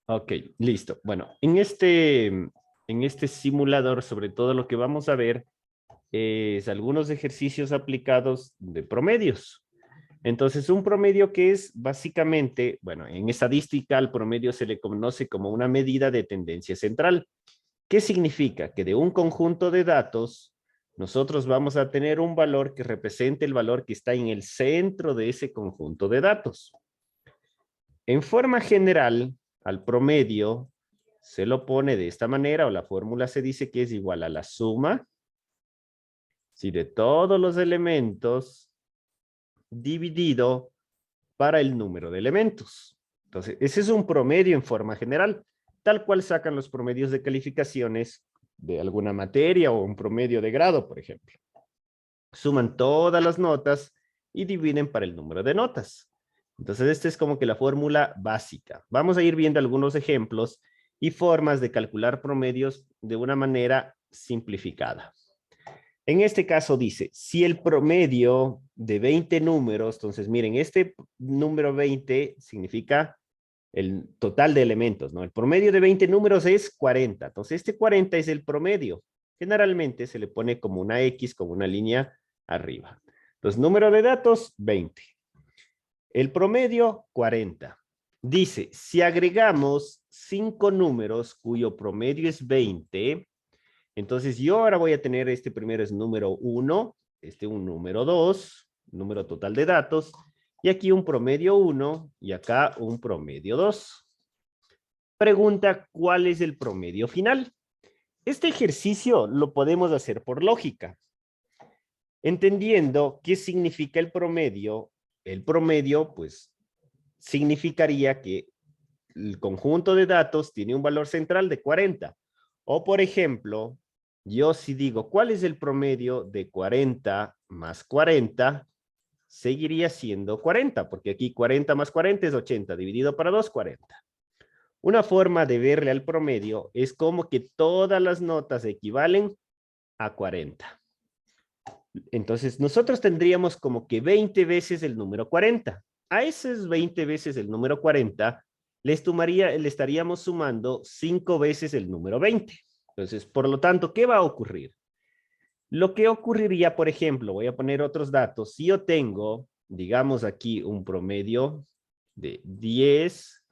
Ok, listo. Bueno, en este simulador, sobre todo lo que vamos a ver es algunos ejercicios aplicados de promedios. Entonces, un promedio que es básicamente, bueno, en estadística al promedio se le conoce como una medida de tendencia central. ¿Qué significa? Que de un conjunto de datos, nosotros vamos a tener un valor que represente el valor que está en el centro de ese conjunto de datos. En forma general, al promedio se lo pone de esta manera, o la fórmula se dice que es igual a la suma, ¿sí?, de todos los elementos dividido para el número de elementos. Entonces, ese es un promedio en forma general, tal cual sacan los promedios de calificaciones de alguna materia o un promedio de grado, por ejemplo. Suman todas las notas y dividen para el número de notas. Entonces, esta es como que la fórmula básica. Vamos a ir viendo algunos ejemplos y formas de calcular promedios de una manera simplificada. En este caso dice, si el promedio de 20 números, entonces miren, este número 20 significa el total de elementos, ¿no? El promedio de 20 números es 40, entonces este 40 es el promedio. Generalmente se le pone como una X, como una línea arriba. Entonces, número de datos, 20. El promedio, 40. Dice, si agregamos 5 números cuyo promedio es 20, entonces yo ahora voy a tener este primero es número 1, este un número 2, número total de datos, y aquí un promedio 1 y acá un promedio 2. Pregunta, ¿cuál es el promedio final? Este ejercicio lo podemos hacer por lógica. Entendiendo qué significa el promedio pues significaría que el conjunto de datos tiene un valor central de 40. O por ejemplo, yo si digo, ¿cuál es el promedio de 40 más 40? Seguiría siendo 40, porque aquí 40 más 40 es 80, dividido para 2, 40. Una forma de verle al promedio es como que todas las notas equivalen a 40. Entonces, nosotros tendríamos como que 20 veces el número 40. A esas 20 veces el número 40, le estaríamos sumando 5 veces el número 20. Entonces, por lo tanto, ¿qué va a ocurrir? Lo que ocurriría, por ejemplo, voy a poner otros datos. Si yo tengo, digamos aquí, un promedio de 10,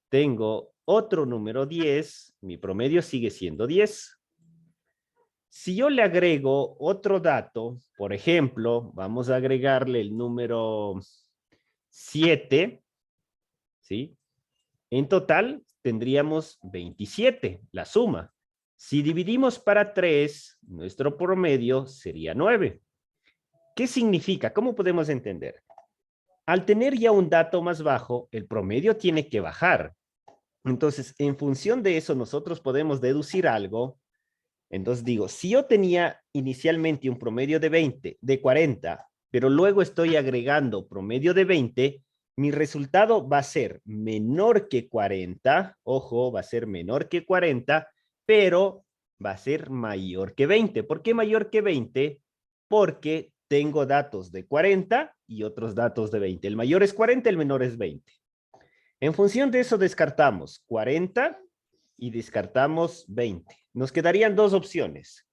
tengo otro número 10, mi promedio sigue siendo 10. Si yo le agrego otro dato, por ejemplo, vamos a agregarle el número 7, ¿sí? En total tendríamos 27, la suma. Si dividimos para 3, nuestro promedio sería 9. ¿Qué significa? ¿Cómo podemos entender? Al tener ya un dato más bajo, el promedio tiene que bajar. Entonces, en función de eso, nosotros podemos deducir algo. Entonces digo, si yo tenía inicialmente un promedio de 20, de 40, pero luego estoy agregando promedio de 20, mi resultado va a ser menor que 40, ojo, va a ser menor que 40, pero va a ser mayor que 20. ¿Por qué mayor que 20? Porque tengo datos de 40 y otros datos de 20. El mayor es 40, el menor es 20. En función de eso descartamos 40 y descartamos 20. Nos quedarían dos opciones,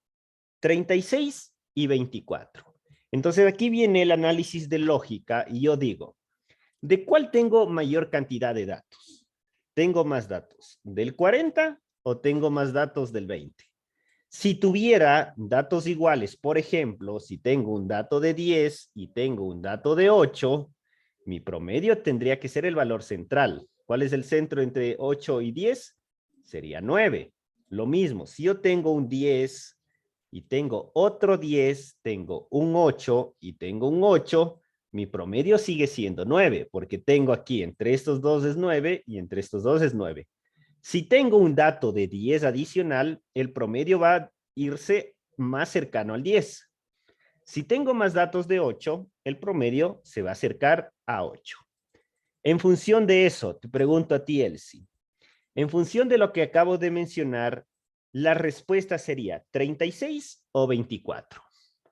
36 y 24. Entonces aquí viene el análisis de lógica y yo digo, ¿de cuál tengo mayor cantidad de datos? ¿Tengo más datos del 40 o tengo más datos del 20? Si tuviera datos iguales, por ejemplo, si tengo un dato de 10 y tengo un dato de 8, mi promedio tendría que ser el valor central. ¿Cuál es el centro entre 8 y 10? Sería 9. Lo mismo, si yo tengo un 10 y tengo otro 10, tengo un 8 y tengo un 8, mi promedio sigue siendo 9, porque tengo aquí entre estos dos es 9 y entre estos dos es 9. Si tengo un dato de 10 adicional, el promedio va a irse más cercano al 10. Si tengo más datos de 8, el promedio se va a acercar a 8. En función de eso, te pregunto a ti, Elsie, en función de lo que acabo de mencionar, la respuesta sería 36 o 24.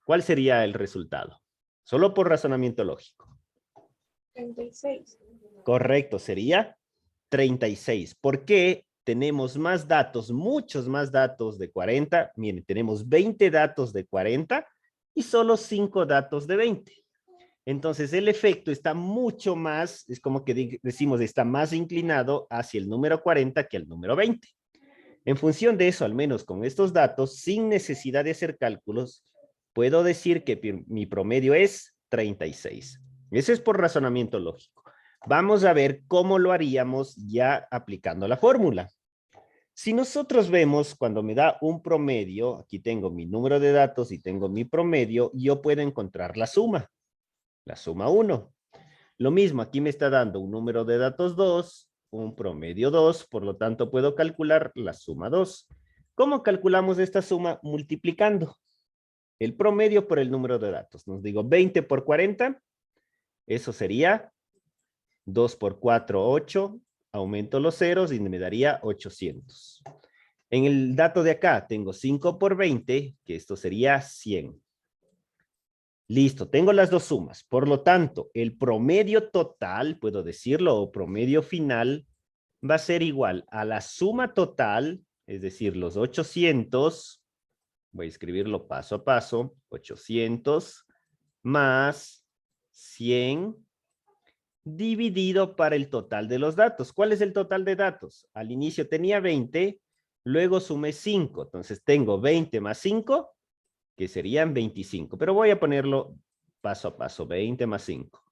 ¿Cuál sería el resultado? Solo por razonamiento lógico. 36. Correcto, sería 36. ¿Por qué tenemos más datos, muchos más datos de 40? Miren, tenemos 20 datos de 40 y solo 5 datos de 20. Entonces, el efecto está mucho más, es como que decimos, está más inclinado hacia el número 40 que el número 20. En función de eso, al menos con estos datos, sin necesidad de hacer cálculos, puedo decir que mi promedio es 36. Ese es por razonamiento lógico. Vamos a ver cómo lo haríamos ya aplicando la fórmula. Si nosotros vemos cuando me da un promedio, aquí tengo mi número de datos y tengo mi promedio, yo puedo encontrar la suma 1. Lo mismo, aquí me está dando un número de datos 2, un promedio 2, por lo tanto puedo calcular la suma 2. ¿Cómo calculamos esta suma? Multiplicando el promedio por el número de datos. Nos digo 20 por 40, eso sería 2 por 4, 8, aumento los ceros y me daría 800. En el dato de acá tengo 5 por 20, que esto sería 100. Listo, tengo las dos sumas. Por lo tanto, el promedio total, puedo decirlo, o promedio final, va a ser igual a la suma total, es decir, los 800, voy a escribirlo paso a paso, 800 más 100 dividido para el total de los datos. ¿Cuál es el total de datos? Al inicio tenía 20, luego sumé 5, entonces tengo 20 más 5, que serían 25, pero voy a ponerlo paso a paso, 20 más 5.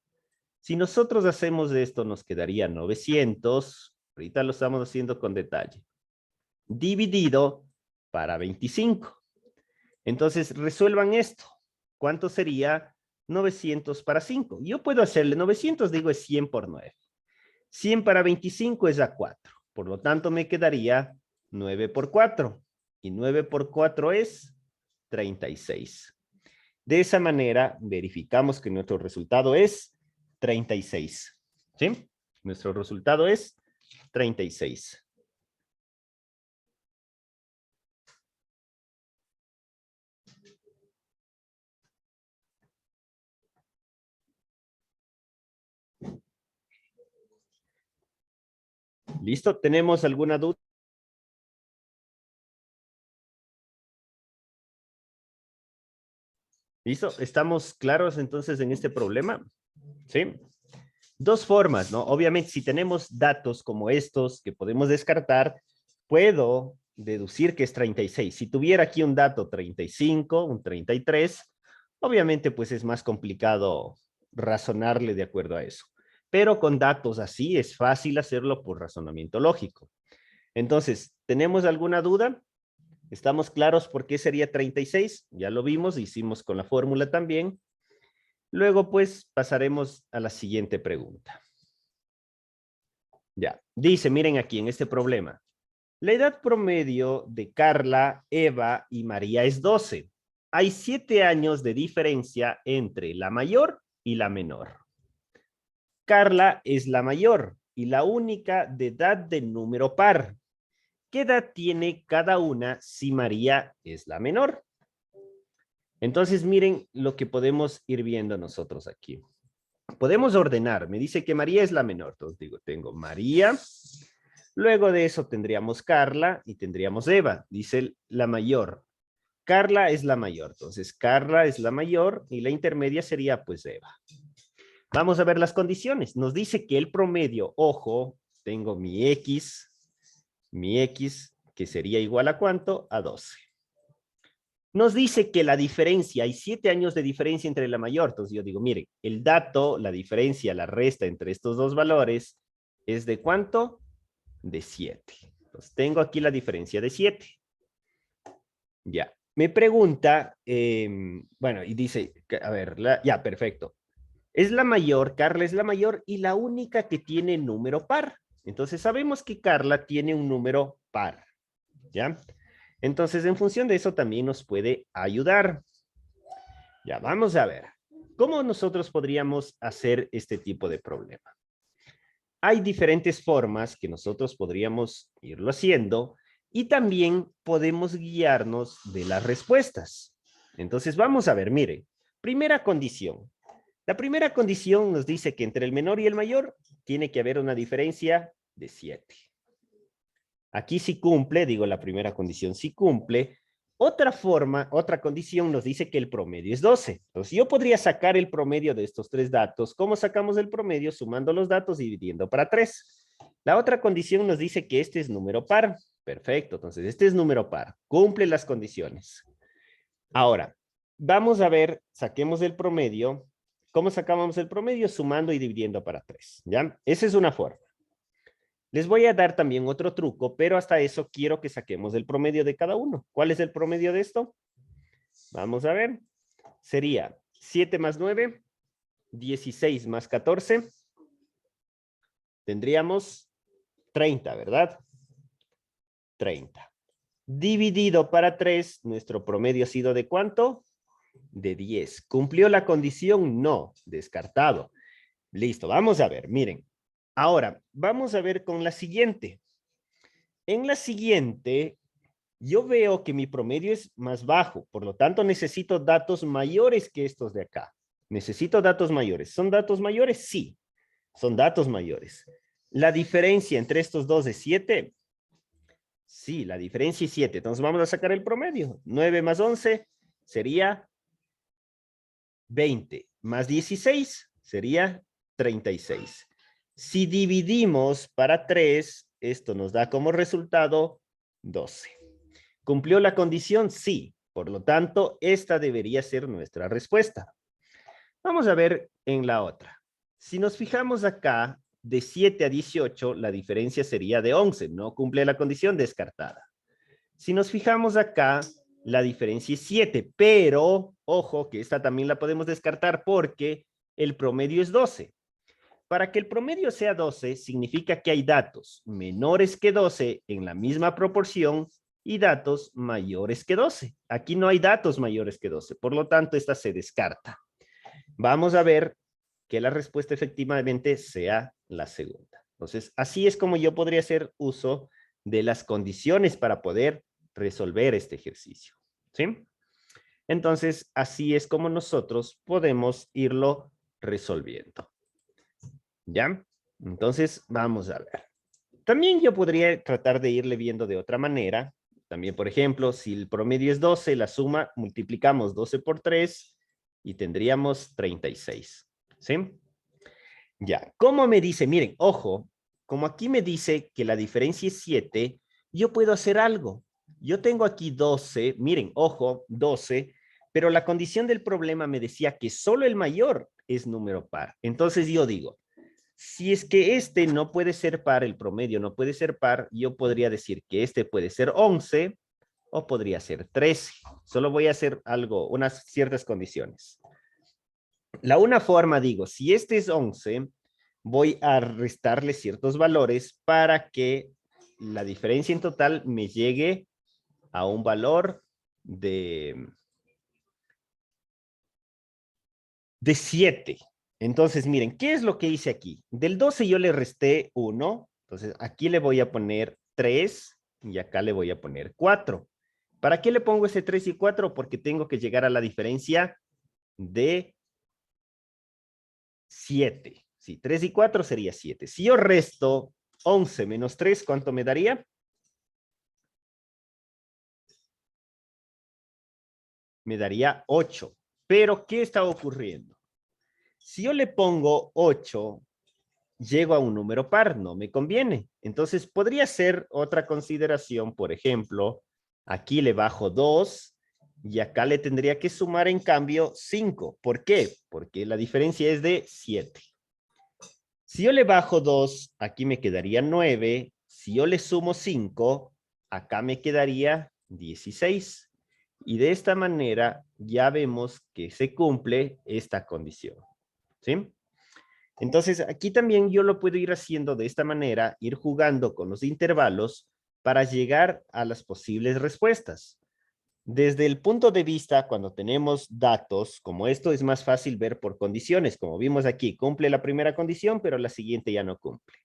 Si nosotros hacemos esto, nos quedaría 900, ahorita lo estamos haciendo con detalle, dividido para 25. Entonces, resuelvan esto. ¿Cuánto sería 900 para 5? Yo puedo hacerle 900, digo, es 100 por 9. 100 para 25 es a 4. Por lo tanto, me quedaría 9 por 4. Y 9 por 4 es 36. De esa manera, verificamos que nuestro resultado es 36. ¿Sí? Nuestro resultado es 36. ¿Listo? ¿Tenemos alguna duda? ¿Listo? ¿Estamos claros entonces en este problema? ¿Sí? Dos formas, ¿no? Obviamente, si tenemos datos como estos que podemos descartar, puedo deducir que es 36. Si tuviera aquí un dato 35, un 33, obviamente pues es más complicado razonarle de acuerdo a eso. Pero con datos así es fácil hacerlo por razonamiento lógico. Entonces, ¿tenemos alguna duda? ¿Estamos claros por qué sería 36? Ya lo vimos, hicimos con la fórmula también. Luego, pues, pasaremos a la siguiente pregunta. Ya, dice, miren aquí en este problema. La edad promedio de Carla, Eva y María es 12. Hay 7 años de diferencia entre la mayor y la menor. Carla es la mayor y la única de edad de número par. ¿Qué edad tiene cada una si María es la menor? Entonces, miren lo que podemos ir viendo nosotros aquí. Podemos ordenar. Me dice que María es la menor. Entonces digo, tengo María. Luego de eso tendríamos Carla y tendríamos Eva. Dice la mayor. Carla es la mayor. Entonces, Carla es la mayor y la intermedia sería pues Eva. Vamos a ver las condiciones. Nos dice que el promedio, ojo, tengo mi X, que sería igual a ¿cuánto? A 12. Nos dice que la diferencia, hay 7 años de diferencia entre la mayor. Entonces yo digo, miren, el dato, la diferencia, la resta entre estos dos valores es ¿de cuánto? De 7. Entonces tengo aquí la diferencia de 7. Ya. Me pregunta, bueno, y dice, a ver, ya, perfecto. Es la mayor, Carla es la mayor y la única que tiene número par. Entonces sabemos que Carla tiene un número par. ¿Ya? Entonces, en función de eso también nos puede ayudar. Ya, vamos a ver. ¿Cómo nosotros podríamos hacer este tipo de problema? Hay diferentes formas que nosotros podríamos irlo haciendo y también podemos guiarnos de las respuestas. Entonces, vamos a ver, mire. Primera condición. La primera condición nos dice que entre el menor y el mayor tiene que haber una diferencia de 7. Aquí sí cumple, digo la primera condición sí cumple. Otra forma, otra condición nos dice que el promedio es 12. Entonces yo podría sacar el promedio de estos tres datos. ¿Cómo sacamos el promedio? Sumando los datos y dividiendo para 3. La otra condición nos dice que este es número par. Perfecto, entonces este es número par. Cumple las condiciones. Ahora, vamos a ver, saquemos el promedio. ¿Cómo sacamos el promedio? Sumando y dividiendo para 3. ¿Ya? Esa es una forma. Les voy a dar también otro truco, pero hasta eso quiero que saquemos el promedio de cada uno. ¿Cuál es el promedio de esto? Vamos a ver. Sería 7 más 9, 16 más 14. Tendríamos 30, ¿verdad? 30. Dividido para 3, nuestro promedio ha sido ¿de cuánto? De 10. ¿Cumplió la condición? No, descartado. Listo, vamos a ver, miren. Ahora, vamos a ver con la siguiente. En la siguiente, yo veo que mi promedio es más bajo, por lo tanto necesito datos mayores que estos de acá. Necesito datos mayores. ¿Son datos mayores? Sí, son datos mayores. ¿La diferencia entre estos dos es 7? Sí, la diferencia es 7. Entonces vamos a sacar el promedio. 9 más 11 sería 20. Más 16 sería 36. Si dividimos para 3, esto nos da como resultado 12. ¿Cumplió la condición? Sí. Por lo tanto, esta debería ser nuestra respuesta. Vamos a ver en la otra. Si nos fijamos acá, de 7 a 18, la diferencia sería de 11. No cumple la condición, descartada. Si nos fijamos acá, la diferencia es 7, pero, ojo, que esta también la podemos descartar porque el promedio es 12. Para que el promedio sea 12, significa que hay datos menores que 12 en la misma proporción y datos mayores que 12. Aquí no hay datos mayores que 12, por lo tanto, esta se descarta. Vamos a ver que la respuesta efectivamente sea la segunda. Entonces, así es como yo podría hacer uso de las condiciones para poder resolver este ejercicio. ¿Sí? Entonces, así es como nosotros podemos irlo resolviendo. ¿Ya? Entonces, vamos a ver. También yo podría tratar de irle viendo de otra manera. También, por ejemplo, si el promedio es 12, la suma, multiplicamos 12 por 3 y tendríamos 36. ¿Sí? Ya, ¿cómo me dice? Miren, ojo, como aquí me dice que la diferencia es 7, yo puedo hacer algo. Yo tengo aquí 12, miren, ojo, 12, pero la condición del problema me decía que solo el mayor es número par. Entonces yo digo, si es que este no puede ser par, el promedio no puede ser par, yo podría decir que este puede ser 11 o podría ser 13. Solo voy a hacer algo, unas ciertas condiciones. La una forma, digo, si este es 11, voy a restarle ciertos valores para que la diferencia en total me llegue a un valor de 7. Entonces, miren, ¿qué es lo que hice aquí? Del 12 yo le resté 1, entonces aquí le voy a poner 3 y acá le voy a poner 4. ¿Para qué le pongo ese 3 y 4? Porque tengo que llegar a la diferencia de 7. Sí, 3 y 4 sería 7. Si yo resto 11 menos 3, ¿cuánto me daría? Me daría 8. Pero, ¿qué está ocurriendo? Si yo le pongo 8, llego a un número par, no me conviene. Entonces, podría ser otra consideración, por ejemplo, aquí le bajo 2 y acá le tendría que sumar en cambio 5. ¿Por qué? Porque la diferencia es de 7. Si yo le bajo 2, aquí me quedaría 9. Si yo le sumo 5, acá me quedaría 16. Y de esta manera ya vemos que se cumple esta condición. ¿Sí? Entonces, aquí también yo lo puedo ir haciendo de esta manera, ir jugando con los intervalos para llegar a las posibles respuestas. Desde el punto de vista, cuando tenemos datos, como esto es más fácil ver por condiciones, como vimos aquí, cumple la primera condición, pero la siguiente ya no cumple.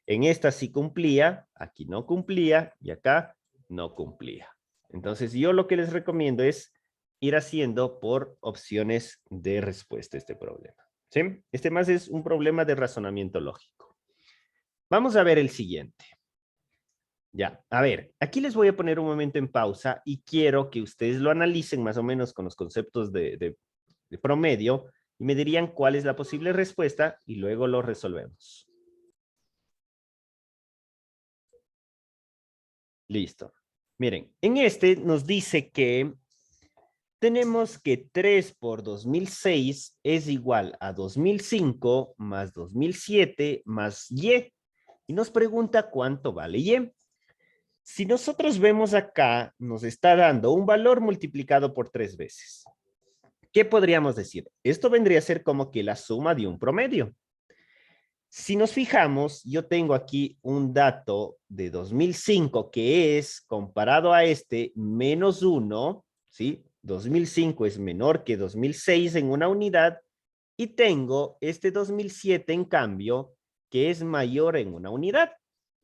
En esta sí cumplía, aquí no cumplía y acá no cumplía. Entonces yo lo que les recomiendo es ir haciendo por opciones de respuesta a este problema. ¿Sí? Este más es un problema de razonamiento lógico. Vamos a ver el siguiente. Ya, a ver, aquí les voy a poner un momento en pausa y quiero que ustedes lo analicen más o menos con los conceptos de promedio y me dirían cuál es la posible respuesta y luego lo resolvemos. Listo. Miren, en este nos dice que tenemos que 3 por 2006 es igual a 2005 más 2007 más Y. Y nos pregunta cuánto vale Y. Si nosotros vemos acá, nos está dando un valor multiplicado por 3 veces. ¿Qué podríamos decir? Esto vendría a ser como que la suma de un promedio. Si nos fijamos, yo tengo aquí un dato de 2005 que es, comparado a este, menos 1, ¿sí? 2005 es menor que 2006 en una unidad, y tengo este 2007, en cambio, que es mayor en una unidad.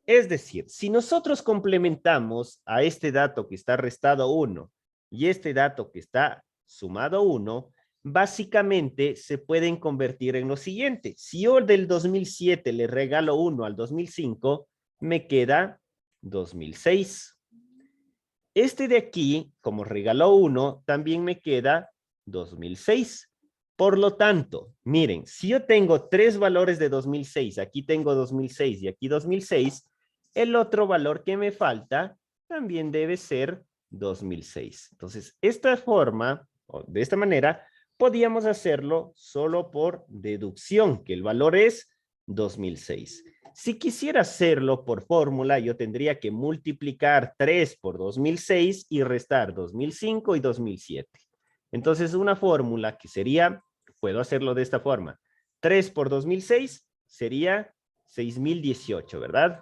Es decir, si nosotros complementamos a este dato que está restado 1 y este dato que está sumado 1, básicamente se pueden convertir en lo siguiente. Si yo del 2007 le regalo 1 al 2005, me queda 2006. Este de aquí, como regaló 1, también me queda 2006. Por lo tanto, miren, si yo tengo 3 valores de 2006, aquí tengo 2006 y aquí 2006, el otro valor que me falta también debe ser 2006. Entonces, esta forma, o de esta manera, podíamos hacerlo solo por deducción, que el valor es 2006. Si quisiera hacerlo por fórmula, yo tendría que multiplicar 3 por 2006 y restar 2005 y 2007. Entonces, una fórmula que sería, puedo hacerlo de esta forma. 3 por 2006 sería 6018, ¿verdad?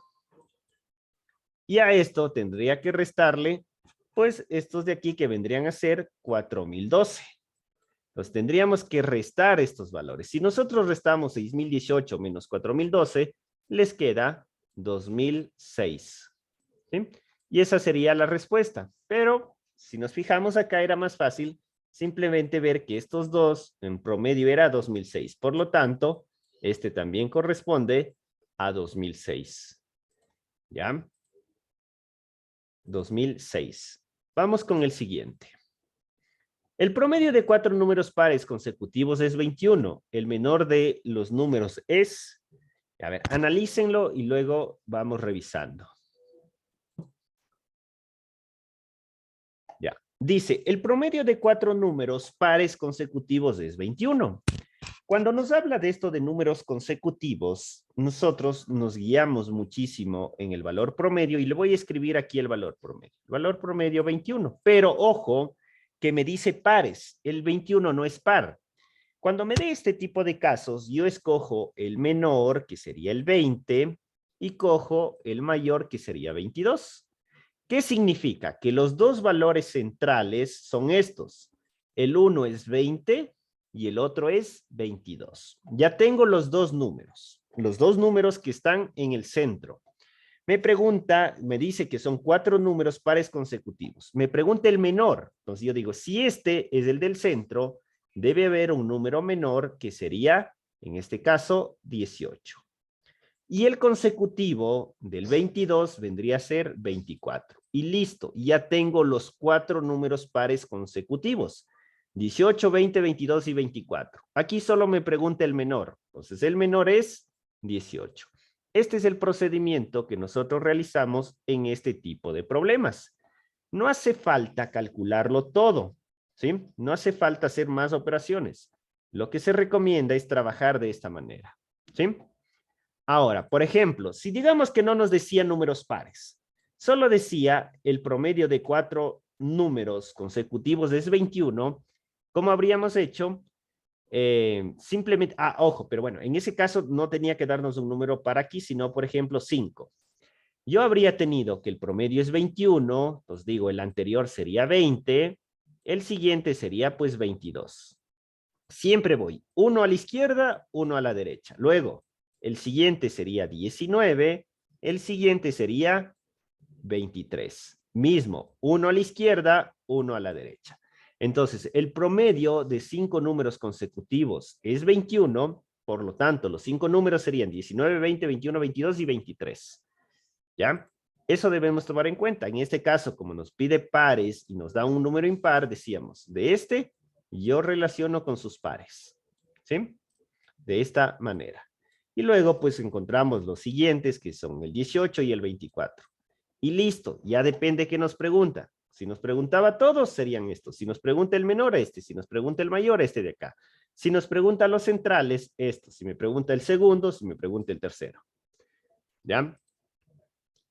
Y a esto tendría que restarle, pues, estos de aquí que vendrían a ser 4012. Entonces, tendríamos que restar estos valores. Si nosotros restamos 6018 menos 4012, les queda 2006. ¿Sí? Y esa sería la respuesta. Pero si nos fijamos acá, era más fácil simplemente ver que estos dos en promedio era 2006. Por lo tanto, este también corresponde a 2006. ¿Ya? 2006. Vamos con el siguiente. El promedio de 4 números pares consecutivos es 21. El menor de los números es... A ver, analícenlo y luego vamos revisando. Ya. Dice, el promedio de 4 números pares consecutivos es 21. Cuando nos habla de esto de números consecutivos, nosotros nos guiamos muchísimo en el valor promedio y le voy a escribir aquí el valor promedio. El valor promedio 21. Pero ojo, que me dice pares. El 21 no es par. Cuando me dé este tipo de casos, yo escojo el menor, que sería el 20, y cojo el mayor, que sería 22. ¿Qué significa? Que los dos valores centrales son estos. El uno es 20 y el otro es 22. Ya tengo los dos números que están en el centro. Me pregunta, me dice que son 4 números pares consecutivos. Me pregunta el menor. Entonces yo digo, si este es el del centro, debe haber un número menor que sería, en este caso, 18. Y el consecutivo del 22 vendría a ser 24. Y listo, ya tengo los 4 números pares consecutivos. 18, 20, 22 y 24. Aquí solo me pregunta el menor. Entonces el menor es 18. Este es el procedimiento que nosotros realizamos en este tipo de problemas. No hace falta calcularlo todo, ¿sí? No hace falta hacer más operaciones. Lo que se recomienda es trabajar de esta manera, ¿sí? Ahora, por ejemplo, si digamos que no nos decía números pares, solo decía el promedio de 4 números consecutivos es 21, ¿cómo habríamos hecho? Simplemente, ojo, pero bueno, en ese caso no tenía que darnos un número para aquí, sino, por ejemplo, 5. Yo habría tenido que el promedio es 21, pues digo, el anterior sería 20, el siguiente sería pues 22. Siempre voy 1 a la izquierda, 1 a la derecha. Luego, el siguiente sería 19, el siguiente sería 23. Mismo, 1 a la izquierda, 1 a la derecha. Entonces, el promedio de 5 números consecutivos es 21, Por lo tanto, los 5 números serían 19, 20, 21, 22 y 23. ¿Ya? Eso debemos tomar en cuenta. En este caso, como nos pide pares y nos da un número impar, decíamos, de este yo relaciono con sus pares. ¿Sí? De esta manera. Y luego, pues, encontramos los siguientes, que son el 18 y el 24. Y listo, ya depende qué nos pregunta. Si nos preguntaba todos, serían estos. Si nos pregunta el menor, este. Si nos pregunta el mayor, este de acá. Si nos pregunta los centrales, estos. Si me pregunta el segundo, si me pregunta el tercero. ¿Ya?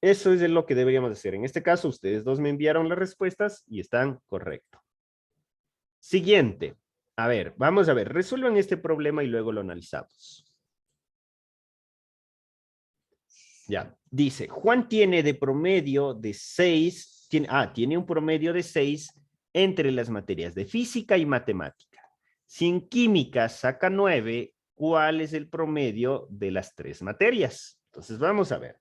Eso es lo que deberíamos hacer. En este caso, ustedes dos me enviaron las respuestas y están correctos. Siguiente. A ver, vamos a ver. Resuelvan este problema y luego lo analizamos. Ya, dice, Juan tiene de promedio de 6, tiene un promedio de 6 entre las materias de física y matemática. Si en química saca 9, ¿cuál es el promedio de las 3 materias? Entonces vamos a ver.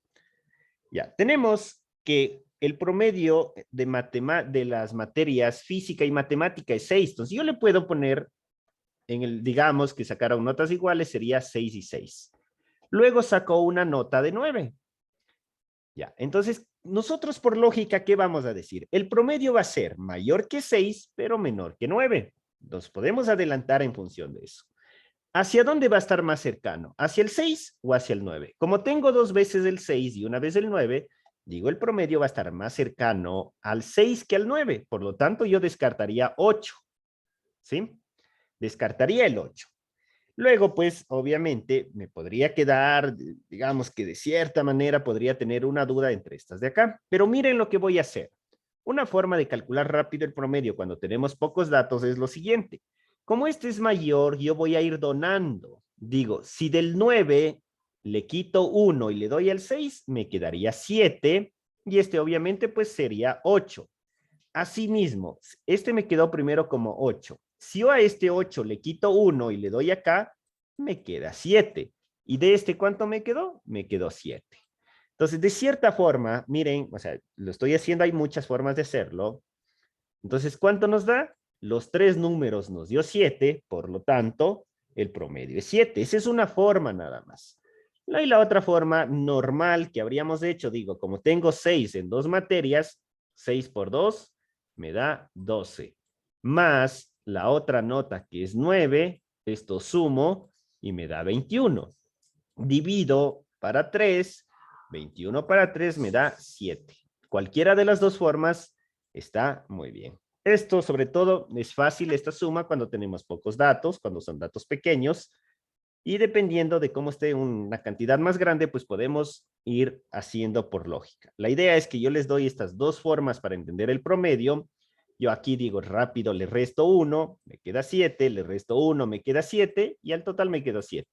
Ya, tenemos que el promedio de las materias física y matemática es 6. Entonces yo le puedo poner, digamos que sacaron notas iguales, sería 6 y 6. Luego sacó una nota de 9. Ya, entonces, nosotros por lógica, ¿qué vamos a decir? El promedio va a ser mayor que 6, pero menor que 9. Nos podemos adelantar en función de eso. ¿Hacia dónde va a estar más cercano? ¿Hacia el 6 o hacia el 9? Como tengo 2 veces el 6 y una vez el 9, digo, el promedio va a estar más cercano al 6 que al 9. Por lo tanto, yo descartaría 8. ¿Sí? Descartaría el 8. Luego, pues, obviamente, me podría quedar, digamos que de cierta manera podría tener una duda entre estas de acá. Pero miren lo que voy a hacer. Una forma de calcular rápido el promedio cuando tenemos pocos datos es lo siguiente. Como este es mayor, yo voy a ir donando. Digo, si del 9 le quito 1 y le doy al 6, me quedaría 7. Y este obviamente pues sería 8. Asimismo, este me quedó primero como 8. Si yo a este 8 le quito 1 y le doy acá, me queda 7. ¿Y de este cuánto me quedó? Me quedó 7. Entonces, de cierta forma, miren, o sea, lo estoy haciendo, hay muchas formas de hacerlo. Entonces, ¿cuánto nos da? Los 3 números nos dio 7, por lo tanto, el promedio es 7. Esa es una forma nada más. Y la otra forma normal que habríamos hecho, digo, como tengo 6 en 2 materias, 6 por 2 me da 12. Más la otra nota que es 9, esto sumo y me da 21. Divido para 3, 21 para 3 me da 7. Cualquiera de las dos formas está muy bien. Esto sobre todo es fácil, esta suma, cuando tenemos pocos datos, cuando son datos pequeños, y dependiendo de cómo esté una cantidad más grande, pues podemos ir haciendo por lógica. La idea es que yo les doy estas dos formas para entender el promedio. Yo aquí digo rápido, le resto 1, me queda 7, le resto 1, me queda 7, y al total me quedó 7.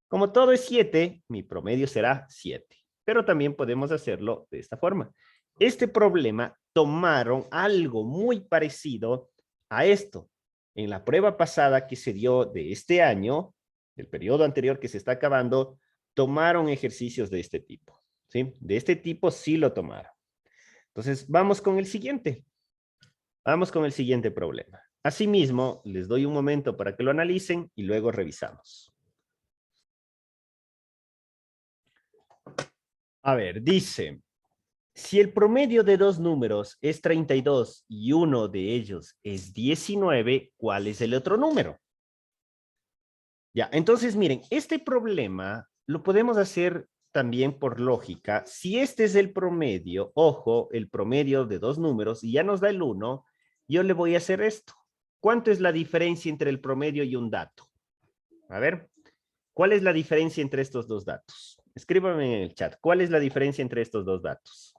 Como todo es 7, mi promedio será 7. Pero también podemos hacerlo de esta forma. Este problema tomaron algo muy parecido a esto. En la prueba pasada que se dio de este año, del periodo anterior que se está acabando, tomaron ejercicios de este tipo. ¿Sí? De este tipo sí lo tomaron. Entonces, vamos con el siguiente. Vamos con el siguiente problema. Asimismo, les doy un momento para que lo analicen y luego revisamos. A ver, dice, si el promedio de dos números es 32 y uno de ellos es 19, ¿cuál es el otro número? Ya, entonces miren, este problema lo podemos hacer también por lógica. Si este es el promedio, ojo, el promedio de dos números y ya nos da el 1, yo le voy a hacer esto. ¿Cuánto es la diferencia entre el promedio y un dato? A ver, ¿cuál es la diferencia entre estos dos datos? Escríbame en el chat, ¿cuál es la diferencia entre estos dos datos?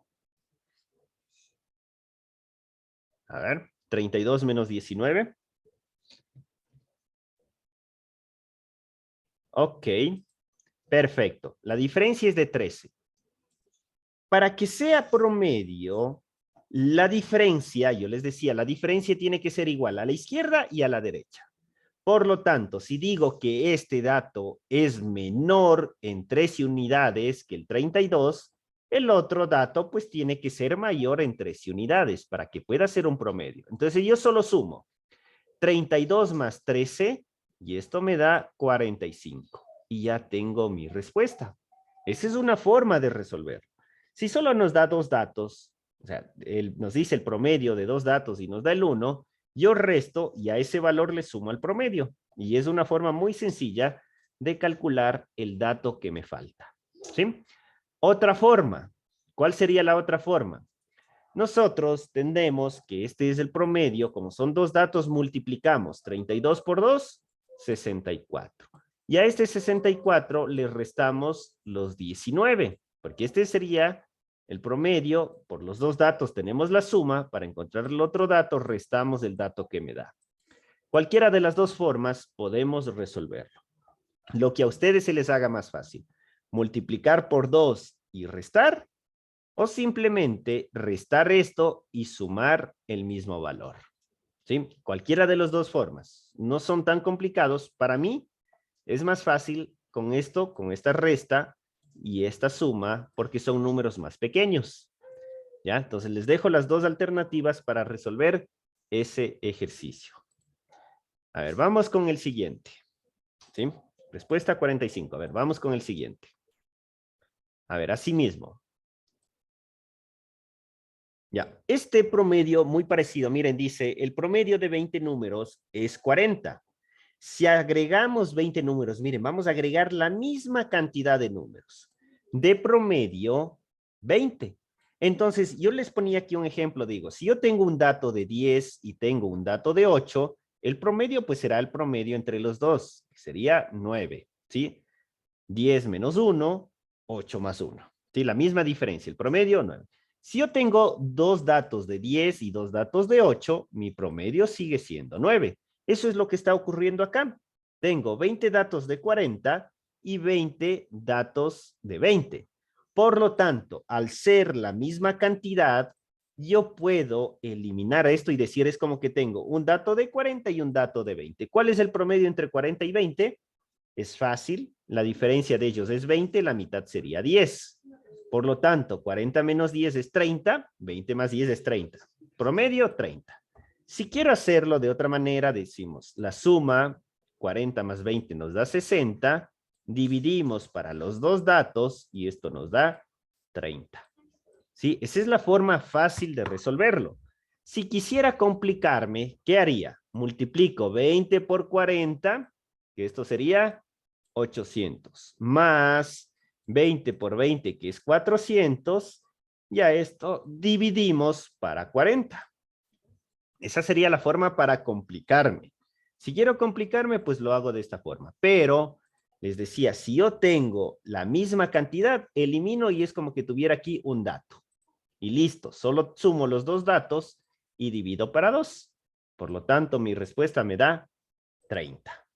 A ver, 32 menos 19. Ok, perfecto. La diferencia es de 13. Para que sea promedio, la diferencia, yo les decía, la diferencia tiene que ser igual a la izquierda y a la derecha. Por lo tanto, si digo que este dato es menor en 13 unidades que el 32, el otro dato pues tiene que ser mayor en 13 unidades para que pueda ser un promedio. Entonces yo solo sumo 32 más 13 y esto me da 45. Y ya tengo mi respuesta. Esa es una forma de resolver. Si solo nos da dos datos, o sea, nos dice el promedio de dos datos y nos da el 1, yo resto y a ese valor le sumo al promedio. Y es una forma muy sencilla de calcular el dato que me falta. ¿Sí? Otra forma. ¿Cuál sería la otra forma? Nosotros tendemos que este es el promedio, como son dos datos, multiplicamos 32 por 2, 64. Y a este 64 le restamos los 19, porque este sería el promedio, por los dos datos tenemos la suma, para encontrar el otro dato restamos el dato que me da. Cualquiera de las dos formas podemos resolverlo. Lo que a ustedes se les haga más fácil, multiplicar por 2 y restar, o simplemente restar esto y sumar el mismo valor. ¿Sí? Cualquiera de las dos formas. No son tan complicados. Para mí es más fácil con esto, con esta resta y esta suma, porque son números más pequeños. ¿Ya? Entonces les dejo las dos alternativas para resolver ese ejercicio. A ver, vamos con el siguiente. ¿Sí? Respuesta 45. A ver, vamos con el siguiente. A ver, así mismo. Ya, este promedio muy parecido, miren, dice, el promedio de 20 números es 40. Si agregamos 20 números, miren, vamos a agregar la misma cantidad de números. De promedio, 20. Entonces, yo les ponía aquí un ejemplo, digo, si yo tengo un dato de 10 y tengo un dato de 8, el promedio pues será el promedio entre los dos, que sería 9, ¿sí? 10 menos 1, 8 más 1. ¿Sí? La misma diferencia, el promedio 9. Si yo tengo dos datos de 10 y dos datos de 8, mi promedio sigue siendo 9. Eso es lo que está ocurriendo acá. Tengo 20 datos de 40 y 20 datos de 20. Por lo tanto, al ser la misma cantidad, yo puedo eliminar esto y decir, es como que tengo un dato de 40 y un dato de 20. ¿Cuál es el promedio entre 40 y 20? Es fácil, la diferencia de ellos es 20, la mitad sería 10. Por lo tanto, 40 menos 10 es 30, 20 más 10 es 30. Promedio, 30. Si quiero hacerlo de otra manera, decimos, la suma, 40 más 20 nos da 60, dividimos para los dos datos y esto nos da 30. ¿Sí? Esa es la forma fácil de resolverlo. Si quisiera complicarme, ¿qué haría? Multiplico 20 por 40, que esto sería 800, más 20 por 20, que es 400, y a esto dividimos para 40. Esa sería la forma para complicarme. Si quiero complicarme, pues lo hago de esta forma. Pero, les decía, si yo tengo la misma cantidad, elimino y es como que tuviera aquí un dato. Y listo, solo sumo los dos datos y divido para 2. Por lo tanto, mi respuesta me da 30.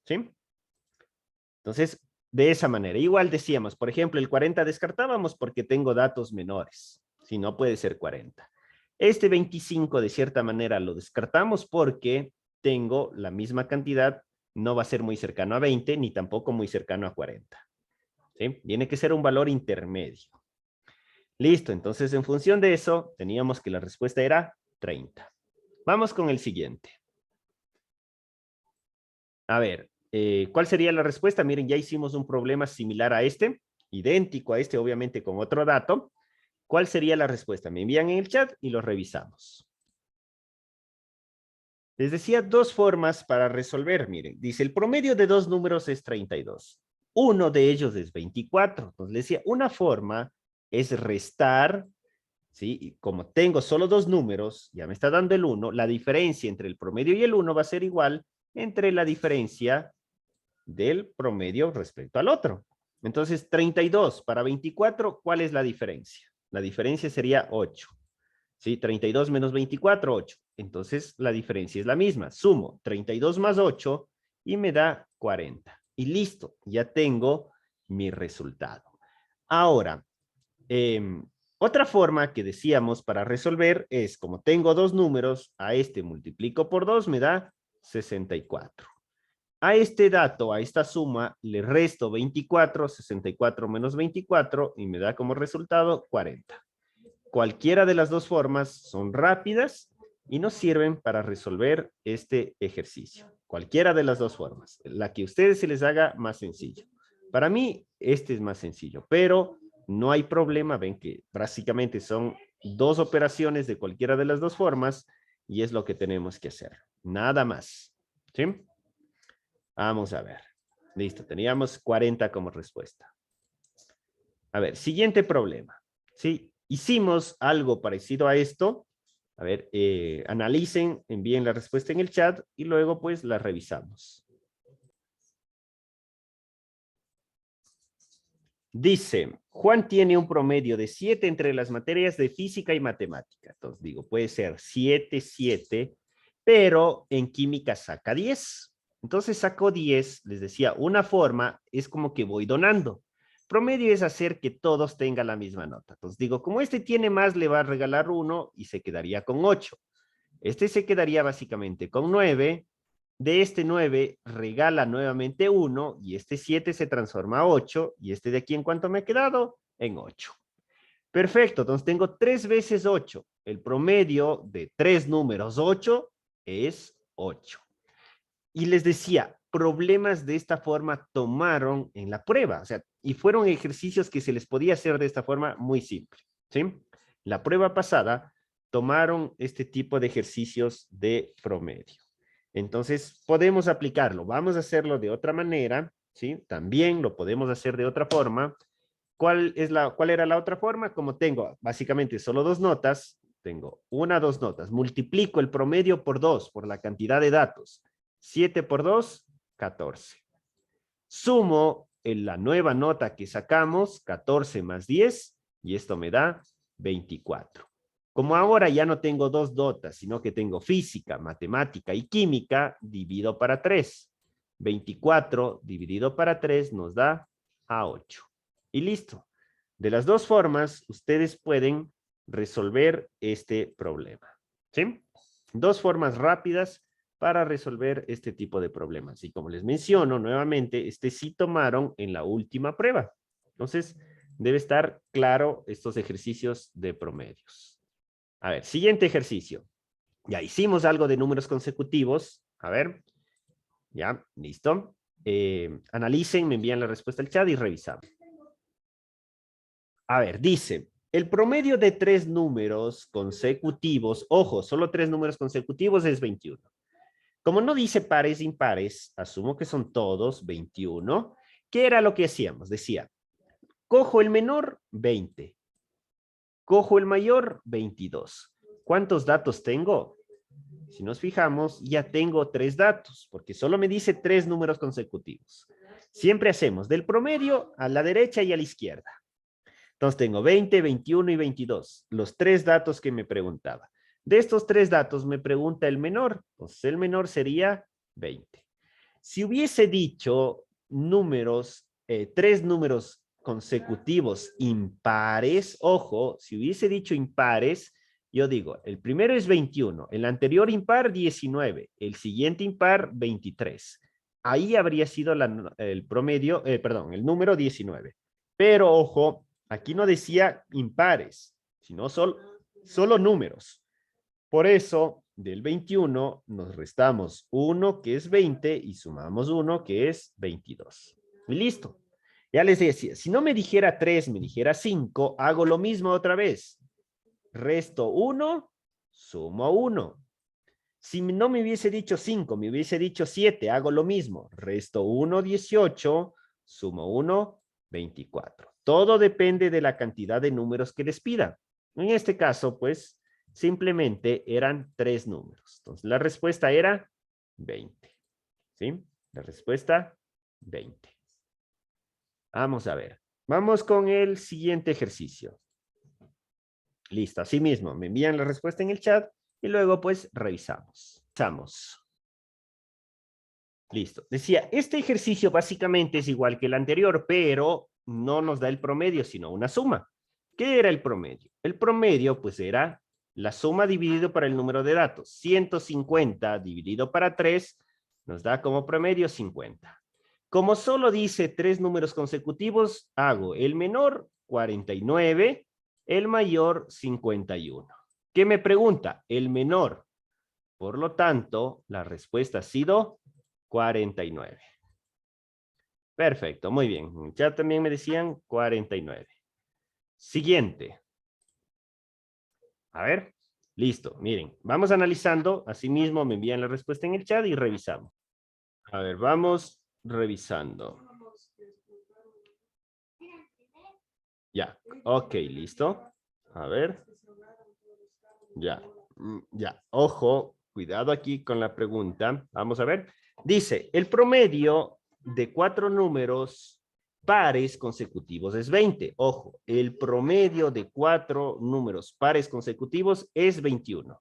¿Sí? Entonces, de esa manera. Igual decíamos, por ejemplo, el 40 descartábamos porque tengo datos menores. Si no, puede ser 40. Este 25, de cierta manera, lo descartamos porque tengo la misma cantidad. No va a ser muy cercano a 20, ni tampoco muy cercano a 40. ¿Sí? Tiene que ser un valor intermedio. Listo, entonces en función de eso, teníamos que la respuesta era 30. Vamos con el siguiente. A ver, ¿cuál sería la respuesta? Miren, ya hicimos un problema similar a este, idéntico a este, obviamente con otro dato. ¿Cuál sería la respuesta? Me envían en el chat y lo revisamos. Les decía dos formas para resolver, miren. Dice, el promedio de dos números es 32. Uno de ellos es 24. Entonces, les decía, una forma es restar, ¿sí? Y como tengo solo dos números, ya me está dando el 1, la diferencia entre el promedio y el 1 va a ser igual entre la diferencia del promedio respecto al otro. Entonces, 32 para 24, ¿cuál es la diferencia? La diferencia sería 8. ¿Sí? 32 menos 24, 8. Entonces, la diferencia es la misma. Sumo 32 más 8 y me da 40. Y listo, ya tengo mi resultado. Ahora, otra forma que decíamos para resolver es, como tengo dos números, a este multiplico por 2, me da 64. A este dato, a esta suma, le resto 24, 64 menos 24, y me da como resultado 40. Cualquiera de las dos formas son rápidas y nos sirven para resolver este ejercicio. Cualquiera de las dos formas. La que a ustedes se les haga más sencillo. Para mí, este es más sencillo, pero no hay problema. Ven que básicamente son dos operaciones de cualquiera de las dos formas y es lo que tenemos que hacer. Nada más. ¿Sí? Vamos a ver. Listo, teníamos 40 como respuesta. A ver, siguiente problema. ¿Sí? Hicimos algo parecido a esto. A ver, analicen, envíen la respuesta en el chat y luego pues la revisamos. Dice, Juan tiene un promedio de 7 entre las materias de física y matemática. Entonces digo, puede ser 7, 7, pero en química saca 10. Entonces sacó 10, les decía, una forma es como que voy donando. Promedio es hacer que todos tengan la misma nota. Entonces digo, como este tiene más, le va a regalar 1 y se quedaría con 8. Este se quedaría básicamente con 9. De este 9 regala nuevamente 1 y este 7 se transforma a 8 y este de aquí en cuánto me ha quedado en 8. Perfecto, entonces tengo 3 veces 8. El promedio de 3 números 8 es 8. Y les decía, problemas de esta forma tomaron en la prueba, o sea, y fueron ejercicios que se les podía hacer de esta forma muy simple, ¿sí? La prueba pasada tomaron este tipo de ejercicios de promedio. Entonces, podemos aplicarlo. Vamos a hacerlo de otra manera, ¿sí? También lo podemos hacer de otra forma. ¿Cuál era la otra forma? Como tengo básicamente solo dos notas, tengo 1, 2 notas. Multiplico el promedio por 2, por la cantidad de datos. 7 por 2, 14. Sumo en la nueva nota que sacamos, 14 más 10, y esto me da 24. Como ahora ya no tengo dos notas, sino que tengo física, matemática y química, divido para 3. 24 dividido para 3 nos da a 8. Y listo. De las dos formas, ustedes pueden resolver este problema. ¿Sí? Dos formas rápidas para resolver este tipo de problemas. Y como les menciono nuevamente, este sí tomaron en la última prueba. Entonces, debe estar claro estos ejercicios de promedios. A ver, siguiente ejercicio. Ya hicimos algo de números consecutivos. A ver, ya, listo. Analicen, me envían la respuesta al chat y revisamos. A ver, dice, el promedio de 3 números consecutivos, ojo, solo 3 números consecutivos es 21. Como no dice pares impares, asumo que son todos 21. ¿Qué era lo que hacíamos? Decía, cojo el menor, 20. Cojo el mayor, 22. ¿Cuántos datos tengo? Si nos fijamos, ya tengo 3 datos, porque solo me dice 3 números consecutivos. Siempre hacemos del promedio a la derecha y a la izquierda. Entonces tengo 20, 21 y 22, los 3 datos que me preguntaba. De estos 3 datos me pregunta el menor, pues el menor sería 20. Si hubiese dicho números, 3 números consecutivos impares, ojo, si hubiese dicho impares, yo digo, el primero es 21, el anterior impar 19, el siguiente impar 23. Ahí habría sido el promedio, perdón, el número 19. Pero ojo, aquí no decía impares, sino solo números. Por eso, del 21 nos restamos 1 que es 20 y sumamos 1 que es 22. Y listo. Ya les decía, si no me dijera 3, me dijera 5, hago lo mismo otra vez. Resto 1, sumo 1. Si no me hubiese dicho 5, me hubiese dicho 7, hago lo mismo. Resto 1, 18, sumo 1, 24. Todo depende de la cantidad de números que les pida. En este caso, pues, simplemente eran 3 números. Entonces, la respuesta era 20. ¿Sí? La respuesta, 20. Vamos a ver. Vamos con el siguiente ejercicio. Listo, así mismo, me envían la respuesta en el chat y luego, pues, revisamos. Listo. Decía, este ejercicio básicamente es igual que el anterior, pero no nos da el promedio, sino una suma. ¿Qué era el promedio? El promedio, pues, era la suma dividido para el número de datos. 150 dividido para 3 nos da como promedio 50. Como solo dice 3 números consecutivos, hago el menor 49, el mayor 51. ¿Qué me pregunta? El menor. Por lo tanto, la respuesta ha sido 49. Perfecto, muy bien. Ya también me decían 49. Siguiente. A ver, listo. Miren, vamos analizando. Asimismo, me envían la respuesta en el chat y revisamos. A ver, vamos revisando. Ya, ok, listo. A ver. Ya, ya. Ojo, cuidado aquí con la pregunta. Vamos a ver. Dice, el promedio de 4 números pares consecutivos es 20. Ojo, el promedio de 4 números pares consecutivos es 21.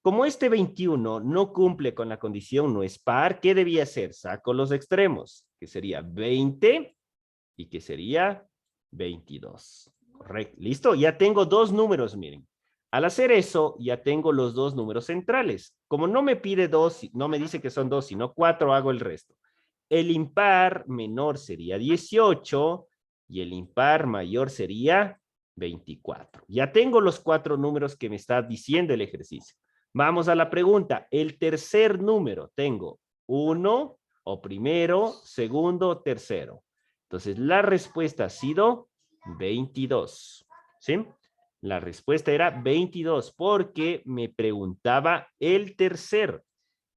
Como este 21 no cumple con la condición no es par, ¿qué debía ser? Saco los extremos, que sería 20 y que sería 22. Correcto. ¿Listo? Ya tengo dos números, miren. Al hacer eso, ya tengo los dos números centrales. Como no me pide dos, no me dice que son dos, sino 4, hago el resto. El impar menor sería 18 y el impar mayor sería 24. Ya tengo los 4 números que me está diciendo el ejercicio. Vamos a la pregunta. El tercer número, tengo 1 o primero, segundo, tercero. Entonces, la respuesta ha sido 22. ¿Sí? La respuesta era 22 porque me preguntaba el tercer.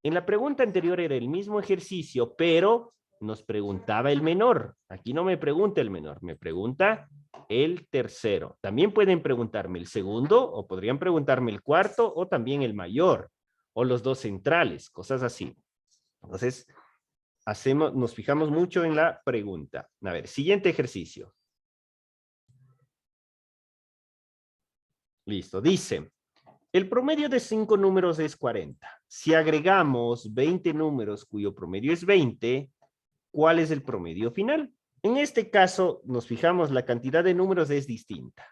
En la pregunta anterior era el mismo ejercicio, pero nos preguntaba el menor. Aquí no me pregunta el menor, me pregunta el tercero. También pueden preguntarme el segundo o podrían preguntarme el cuarto o también el mayor o los dos centrales, cosas así. Entonces, nos fijamos mucho en la pregunta. A ver, siguiente ejercicio. Listo, dice, el promedio de 5 números es 40. Si agregamos 20 números cuyo promedio es 20, ¿cuál es el promedio final? En este caso, nos fijamos, la cantidad de números es distinta.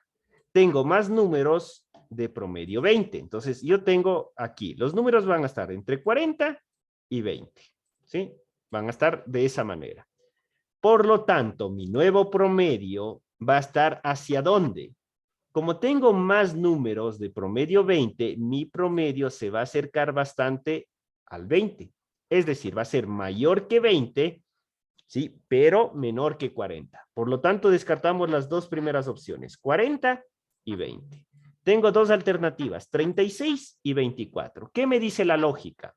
Tengo más números de promedio 20. Entonces, yo tengo aquí, los números van a estar entre 40 y 20. ¿Sí? Van a estar de esa manera. Por lo tanto, mi nuevo promedio va a estar ¿hacia dónde? Como tengo más números de promedio 20, mi promedio se va a acercar bastante al 20. Es decir, va a ser mayor que 20, ¿sí? Pero menor que 40. Por lo tanto, descartamos las dos primeras opciones, 40 y 20. Tengo dos alternativas, 36 y 24. ¿Qué me dice la lógica?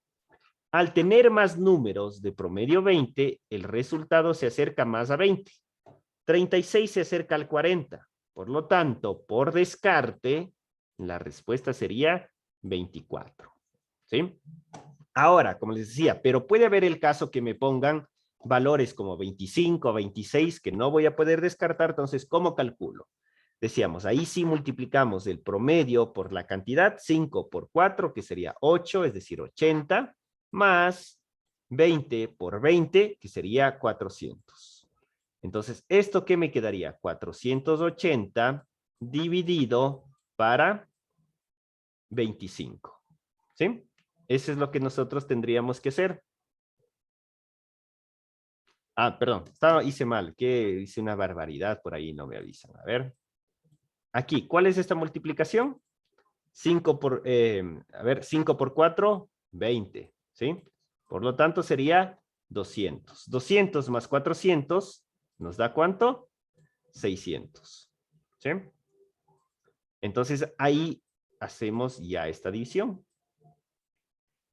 Al tener más números de promedio 20, el resultado se acerca más a 20. 36 se acerca al 40. Por lo tanto, por descarte, la respuesta sería 24. ¿Sí? Ahora, como les decía, pero puede haber el caso que me pongan valores como 25 o 26 que no voy a poder descartar, entonces, ¿cómo calculo? Decíamos, ahí sí multiplicamos el promedio por la cantidad, 5 por 4, que sería 8, es decir, 80, más 20 por 20, que sería 400. Entonces, ¿esto qué me quedaría? 480 dividido para 25. ¿Sí? Eso es lo que nosotros tendríamos que hacer. Ah, perdón, hice mal, que hice una barbaridad por ahí, no me avisan. A ver. Aquí, ¿cuál es esta multiplicación? 5 por 4, 20. ¿Sí? Por lo tanto, sería 200. 200 más 400 nos da ¿cuánto? 600. ¿Sí? Entonces, ahí hacemos ya esta división.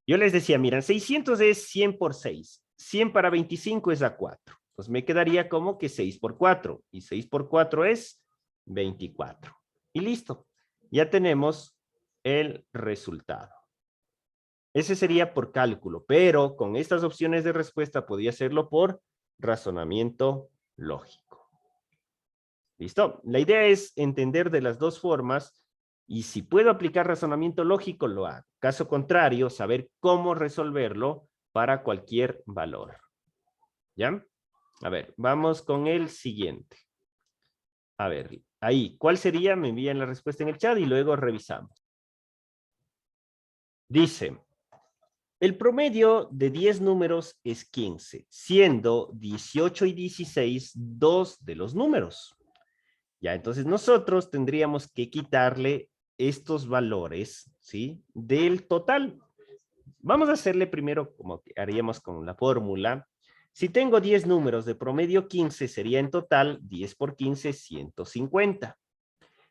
Yo les decía, miren, 600 es 100 por 6. 100 para 25 es a 4. Pues me quedaría como que 6 por 4. Y 6 por 4 es 24. Y listo. Ya tenemos el resultado. Ese sería por cálculo, pero con estas opciones de respuesta podía hacerlo por razonamiento lógico. ¿Listo? La idea es entender de las dos formas y si puedo aplicar razonamiento lógico, lo hago. Caso contrario, saber cómo resolverlo para cualquier valor. ¿Ya? A ver, vamos con el siguiente. A ver, ahí, ¿cuál sería? Me envían la respuesta en el chat y luego revisamos. Dice, el promedio de 10 números es 15, siendo 18 y 16 dos de los números. Ya, entonces nosotros tendríamos que quitarle estos valores, ¿sí? Del total. vamos a hacerle primero como que haríamos con la fórmula. Si tengo 10 números de promedio 15, sería en total 10 por 15, 150.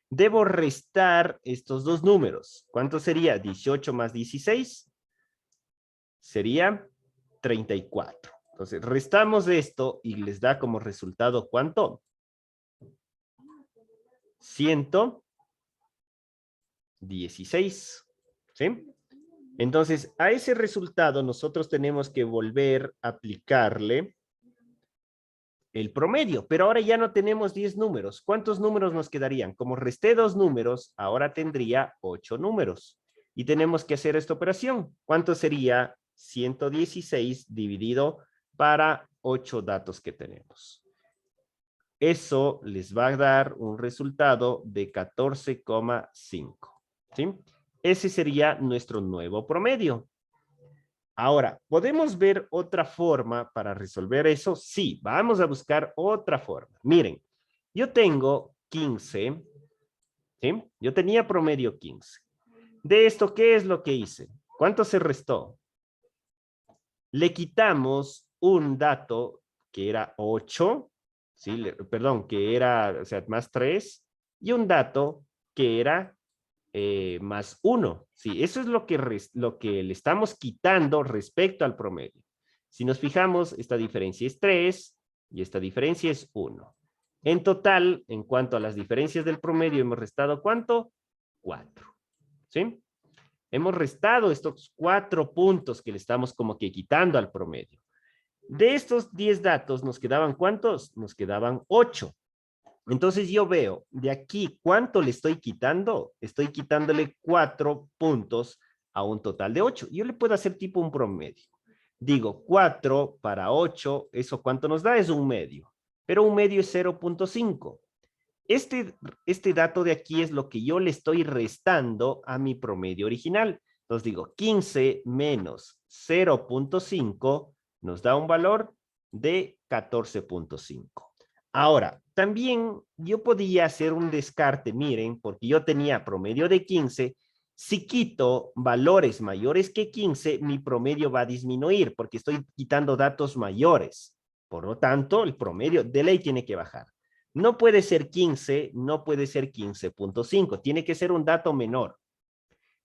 Debo restar estos dos números. ¿Cuánto sería? 18 más 16. Sería 34. Entonces, restamos esto y les da como resultado, ¿cuánto? 116. ¿Sí? Entonces, a ese resultado nosotros tenemos que volver a aplicarle el promedio, pero ahora ya no tenemos 10 números. ¿Cuántos números nos quedarían? Como resté 2 números, ahora tendría 8 números. Y tenemos que hacer esta operación. ¿Cuánto sería 116 dividido para 8 datos que tenemos? Eso les va a dar un resultado de 14,5. ¿Sí? Ese sería nuestro nuevo promedio. Ahora, ¿podemos ver otra forma para resolver eso? Sí, vamos a buscar otra forma. Miren, yo tengo 15, ¿sí? Yo tenía promedio 15. De esto, ¿qué es lo que hice? ¿Cuánto se restó? Le quitamos un dato que era 8, ¿sí? Perdón, que era, o sea, más 3, y un dato que era más 1. Sí, eso es lo que le estamos quitando respecto al promedio. Si nos fijamos, esta diferencia es 3 y esta diferencia es 1. En total, en cuanto a las diferencias del promedio, hemos restado ¿cuánto? 4. ¿Sí? Hemos restado estos 4 puntos que le estamos como que quitando al promedio. De estos 10 datos, ¿nos quedaban cuántos? Nos quedaban 8. Entonces yo veo de aquí cuánto le estoy quitando. Estoy quitándole 4 puntos a un total de 8. Yo le puedo hacer tipo un promedio. Digo 4 para 8, ¿eso cuánto nos da? Es un medio. Pero un medio es 0,5. Este dato de aquí es lo que yo le estoy restando a mi promedio original. Entonces digo 15 menos 0,5 nos da un valor de 14,5. Ahora, también yo podía hacer un descarte, miren, porque yo tenía promedio de 15. Si quito valores mayores que 15, mi promedio va a disminuir porque estoy quitando datos mayores. Por lo tanto, el promedio de ley tiene que bajar. No puede ser 15, no puede ser 15,5. Tiene que ser un dato menor.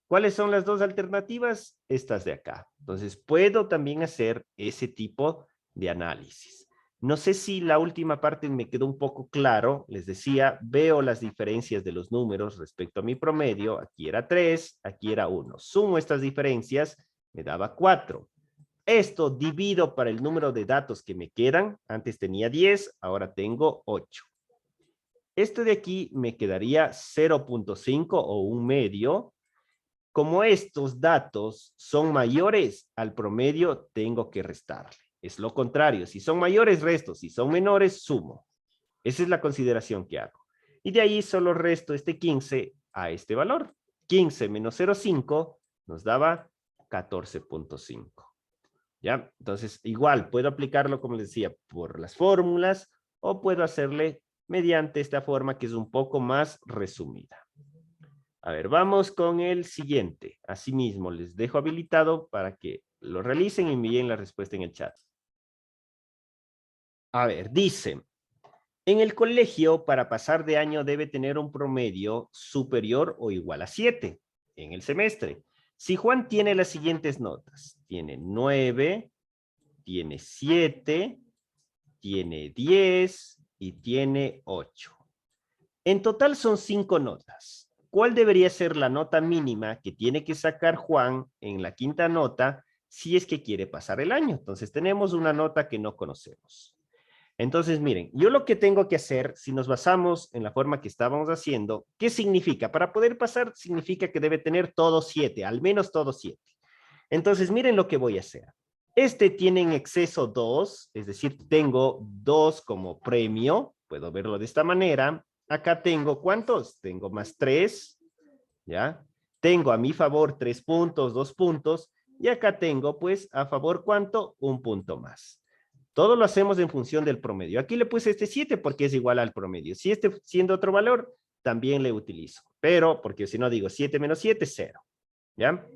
¿Cuáles son las dos alternativas? Estas de acá. Entonces, puedo también hacer ese tipo de análisis. No sé si la última parte me quedó un poco claro. Les decía, veo las diferencias de los números respecto a mi promedio. Aquí era 3, aquí era 1. Sumo estas diferencias, me daba 4. Esto divido para el número de datos que me quedan. Antes tenía 10, ahora tengo 8. Este de aquí me quedaría 0,5 o un medio. Como estos datos son mayores al promedio, tengo que restarle. Es lo contrario. Si son mayores, resto. Si son menores, sumo. Esa es la consideración que hago. Y de ahí solo resto este 15 a este valor. 15 menos 0,5 nos daba 14,5. ¿Ya? Entonces, igual, puedo aplicarlo, como les decía, por las fórmulas o puedo hacerle mediante esta forma que es un poco más resumida. A ver, vamos con el siguiente. Asimismo, les dejo habilitado para que lo realicen y envíen la respuesta en el chat. A ver, dice, en el colegio para pasar de año debe tener un promedio superior o igual a 7 en el semestre. Si Juan tiene las siguientes notas, tiene 9, tiene 7, tiene 10 y tiene 8. En total son 5 notas. ¿Cuál debería ser la nota mínima que tiene que sacar Juan en la quinta nota si es que quiere pasar el año? Entonces tenemos una nota que no conocemos. Entonces miren, yo lo que tengo que hacer, si nos basamos en la forma que estábamos haciendo, ¿qué significa? Para poder pasar significa que debe tener todos 7, al menos todos 7. Entonces miren lo que voy a hacer. Este tiene en exceso 2, es decir, tengo 2 como premio, puedo verlo de esta manera. Acá tengo, ¿cuántos? Tengo más 3, ¿ya? Tengo a mi favor 3 puntos, 2 puntos, y acá tengo, pues, a favor, ¿cuánto? Un punto más. Todo lo hacemos en función del promedio. Aquí le puse este 7 porque es igual al promedio. Si este siendo otro valor, también le utilizo. Pero, porque si no digo 7 menos 7, 0, ¿ya?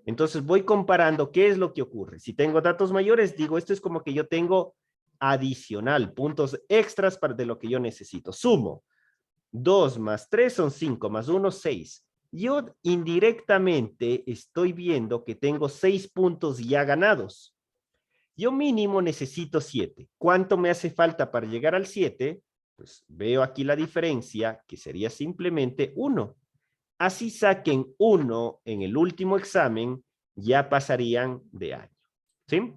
Entonces voy comparando qué es lo que ocurre. Si tengo datos mayores, digo, esto es como que yo tengo adicional, puntos extras de lo que yo necesito. Sumo. 2 más 3 son 5, más 1, 6. Yo indirectamente estoy viendo que tengo 6 puntos ya ganados. Yo mínimo necesito 7. ¿Cuánto me hace falta para llegar al 7? Pues veo aquí la diferencia, que sería simplemente 1. Así saquen 1 en el último examen, ya pasarían de año. ¿Sí?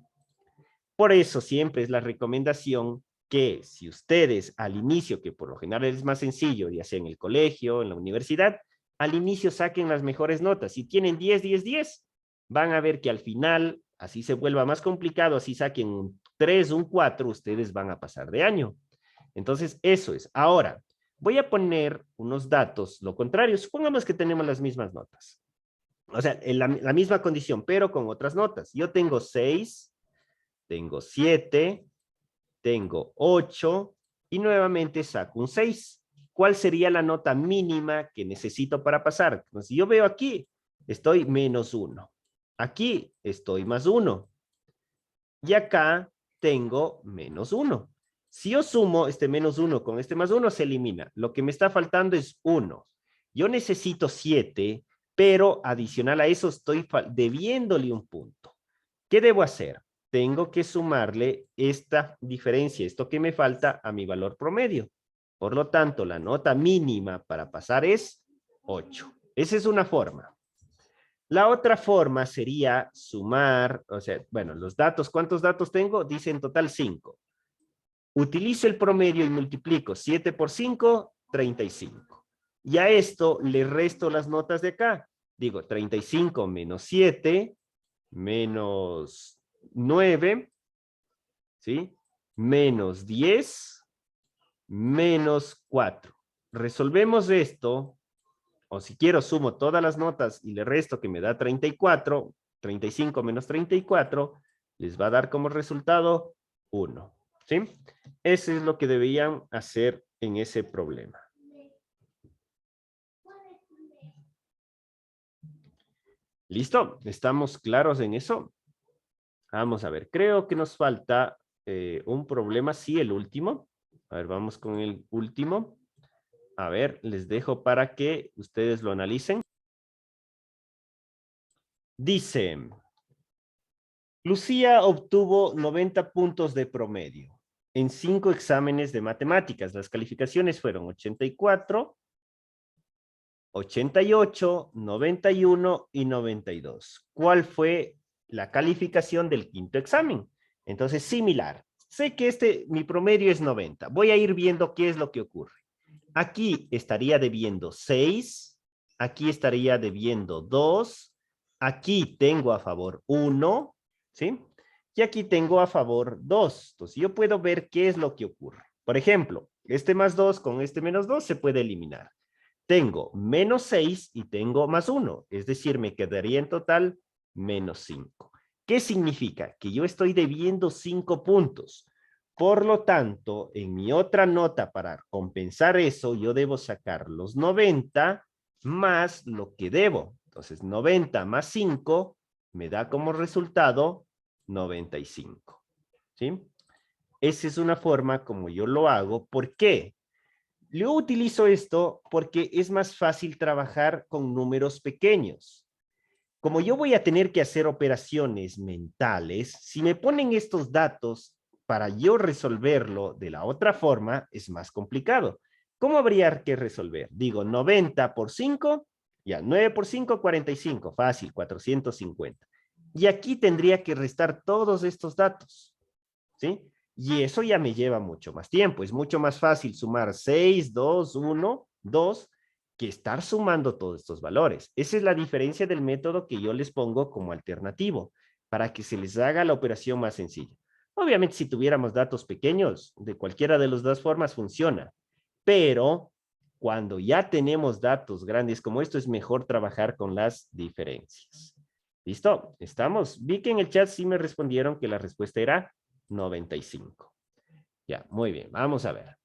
Por eso siempre es la recomendación que si ustedes al inicio, que por lo general es más sencillo, ya sea en el colegio, en la universidad, al inicio saquen las mejores notas. Si tienen 10, 10, 10, van a ver que al final, así se vuelva más complicado, así saquen un 3, un 4, ustedes van a pasar de año. Entonces, eso es. Ahora, voy a poner unos datos, lo contrario, supongamos que tenemos las mismas notas. O sea, en la misma condición, pero con otras notas. Yo tengo 6, tengo 7, tengo 8 y nuevamente saco un 6. ¿Cuál sería la nota mínima que necesito para pasar? Pues si yo veo aquí, estoy menos 1. Aquí estoy más 1. Y acá tengo menos 1. Si yo sumo este menos 1 con este más 1, se elimina. Lo que me está faltando es 1. Yo necesito 7, pero adicional a eso estoy debiéndole un punto. ¿Qué debo hacer? Tengo que sumarle esta diferencia, esto que me falta, a mi valor promedio. Por lo tanto, la nota mínima para pasar es 8. Esa es una forma. La otra forma sería sumar, o sea, bueno, los datos, ¿cuántos datos tengo? Dice en total 5. Utilizo el promedio y multiplico 7 por 5, 35. Y a esto le resto las notas de acá. Digo, 35 menos 7, menos 9, ¿sí? Menos 10, menos 4. Resolvemos esto, o si quiero sumo todas las notas y le resto que me da 34, 35 menos 34, les va a dar como resultado 1, ¿sí? Eso es lo que debían hacer en ese problema. ¿Listo? ¿Estamos claros en eso? Vamos a ver, creo que nos falta un problema, sí, el último. A ver, vamos con el último. A ver, les dejo para que ustedes lo analicen. Dice, Lucía obtuvo 90 puntos de promedio en 5 exámenes de matemáticas. Las calificaciones fueron 84, 88, 91 y 92. ¿Cuál fue la calificación del quinto examen? Entonces, similar. Sé que mi promedio es 90. Voy a ir viendo qué es lo que ocurre. Aquí estaría debiendo 6. Aquí estaría debiendo 2. Aquí tengo a favor 1. ¿Sí? Y aquí tengo a favor 2. Entonces, yo puedo ver qué es lo que ocurre. Por ejemplo, este más 2 con este menos 2 se puede eliminar. Tengo menos 6 y tengo más 1. Es decir, me quedaría en total menos 5. ¿Qué significa? Que yo estoy debiendo 5 puntos. Por lo tanto, en mi otra nota para compensar eso, yo debo sacar los 90 más lo que debo. Entonces, 90 más 5 me da como resultado 95. ¿Sí? Esa es una forma como yo lo hago. ¿Por qué? Yo utilizo esto porque es más fácil trabajar con números pequeños. Como yo voy a tener que hacer operaciones mentales, si me ponen estos datos para yo resolverlo de la otra forma, es más complicado. ¿Cómo habría que resolver? Digo, 90 por 5, ya, 9 por 5, 45, fácil, 450. Y aquí tendría que restar todos estos datos, ¿sí? Y eso ya me lleva mucho más tiempo. Es mucho más fácil sumar 6, 2, 1, 2, que estar sumando todos estos valores. Esa es la diferencia del método que yo les pongo como alternativo, para que se les haga la operación más sencilla. Obviamente, si tuviéramos datos pequeños, de cualquiera de las dos formas funciona. Pero cuando ya tenemos datos grandes como esto, es mejor trabajar con las diferencias. ¿Listo? ¿Estamos? Vi que en el chat sí me respondieron que la respuesta era 95. Ya, muy bien. Vamos a ver.